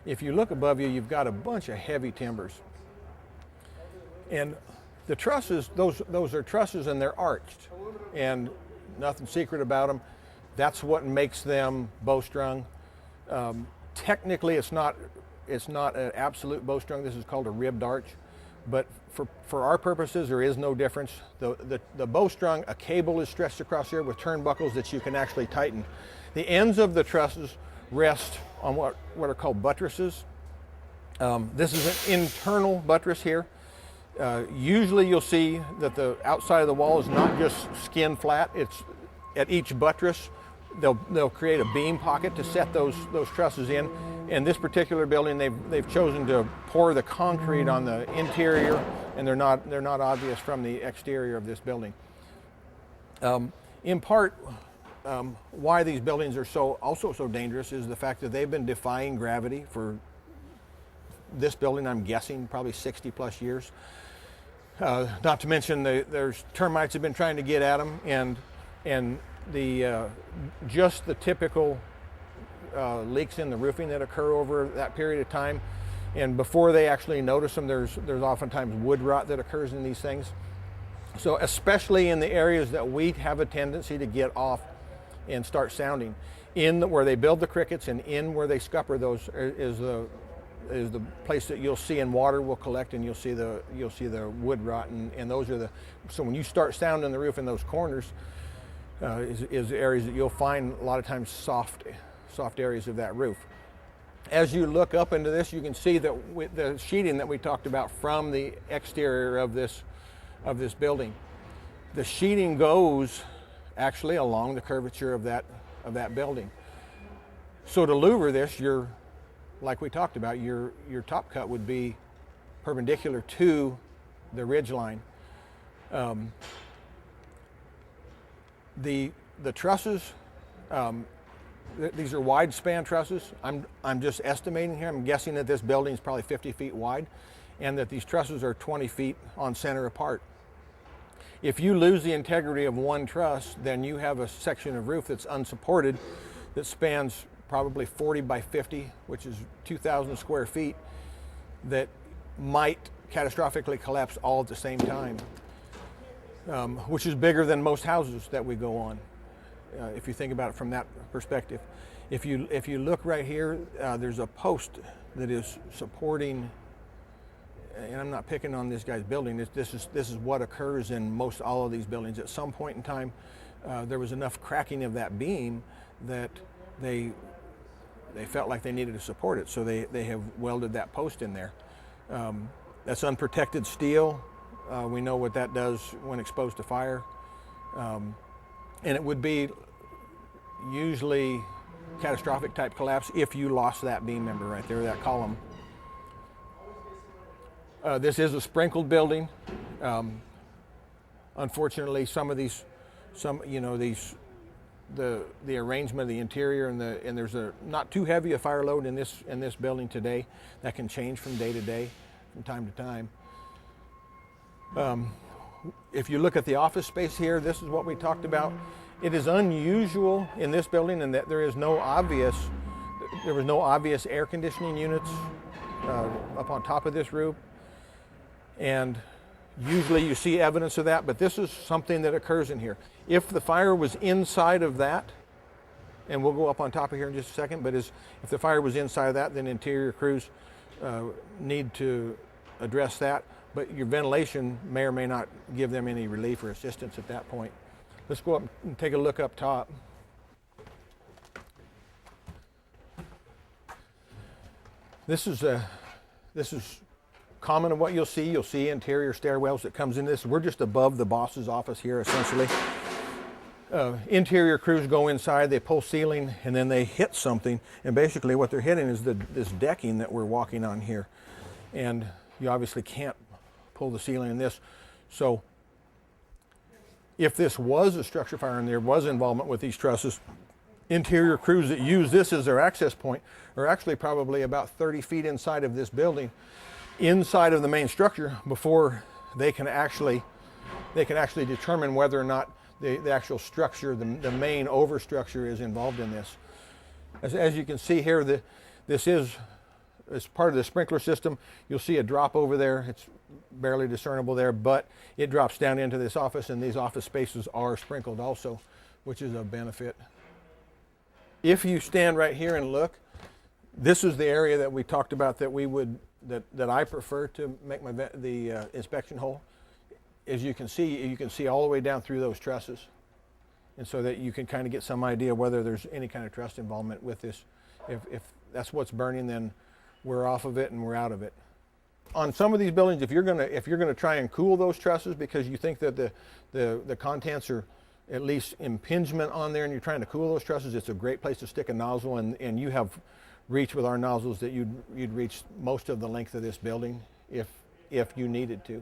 if you look above you, you've got a bunch of heavy timbers. And the trusses, those are trusses and they're arched. And nothing secret about them. That's what makes them bowstrung. Technically, it's not an absolute bowstrung. This is called a ribbed arch. But for our purposes, there is no difference. The bowstrung, a cable is stretched across here with turnbuckles that you can actually tighten. The ends of the trusses rest on what are called buttresses. This is an internal buttress here. Usually you'll see that the outside of the wall is not just skin flat. It's at each buttress, they'll create a beam pocket to set those trusses in. In this particular building, they've chosen to pour the concrete on the interior, and they're not obvious from the exterior of this building. In part, why these buildings are also so dangerous is the fact that they've been defying gravity for this building, I'm guessing, probably 60 plus years. Not to mention there's termites have been trying to get at them, and just the typical leaks in the roofing that occur over that period of time, and before they actually notice them, there's oftentimes wood rot that occurs in these things. So especially in the areas that we have a tendency to get off and start sounding, where they build the crickets and in where they scupper those is the place that you'll see, and water will collect, and you'll see the wood rot, and those are so when you start sounding the roof in those corners, is areas that you'll find a lot of times soft areas of that roof. As you look up into this, you can see that with the sheeting that we talked about from the exterior of this building, the sheeting goes actually along the curvature of that building. So to louver this, like we talked about, your top cut would be perpendicular to the ridge line. The trusses, these are wide span trusses. I'm just estimating here. I'm guessing that this building is probably 50 feet wide, and that these trusses are 20 feet on center apart. If you lose the integrity of one truss, then you have a section of roof that's unsupported that spans probably 40 by 50, which is 2,000 square feet, that might catastrophically collapse all at the same time, which is bigger than most houses that we go on, if you think about it from that perspective. If you look right here, there's a post that is supporting, and I'm not picking on this guy's building, this is what occurs in most all of these buildings. At some point in time, there was enough cracking of that beam that they felt like they needed to support it, so they have welded that post in there. That's unprotected steel. We know what that does when exposed to fire. And it would be usually catastrophic type collapse if you lost that beam member right there, that column. This is a sprinkled building. Unfortunately, the arrangement of the interior and there's not too heavy a fire load in this building today. That can change from day to day, from time to time. If you look at the office space here, this is what we talked about. It is unusual in this building in that there was no obvious air conditioning units up on top of this roof, and usually you see evidence of that, but this is something that occurs in here. If the fire was inside of that, and we'll go up on top of here in just a second, but if the fire was inside of that, then interior crews need to address that, but your ventilation may or may not give them any relief or assistance at that point. Let's go up and take a look up top. This is common of what you'll see. You'll see interior stairwells that comes in this. We're just above the boss's office here, essentially. Interior crews go inside, they pull ceiling, and then they hit something. And basically what they're hitting is this decking that we're walking on here. And you obviously can't pull the ceiling in this. So if this was a structure fire and there was involvement with these trusses, interior crews that use this as their access point are actually probably about 30 feet inside of this building, inside of the main structure, before they can actually determine whether or not the actual structure, the main overstructure, is involved in this. As you can see here, this is as part of the sprinkler system. You'll see a drop over there. It's barely discernible there, but it drops down into this office, and these office spaces are sprinkled also, which is a benefit. If you stand right here and look, this is the area that we talked about that I prefer to make the inspection hole. As you can see all the way down through those trusses, and so that you can kind of get some idea whether there's any kind of truss involvement with this. If that's what's burning, then we're off of it and we're out of it. On some of these buildings, if you're gonna try and cool those trusses because you think that the contents are at least impingement on there and you're trying to cool those trusses, it's a great place to stick a nozzle, and you have reach with our nozzles that you'd reach most of the length of this building if you needed to.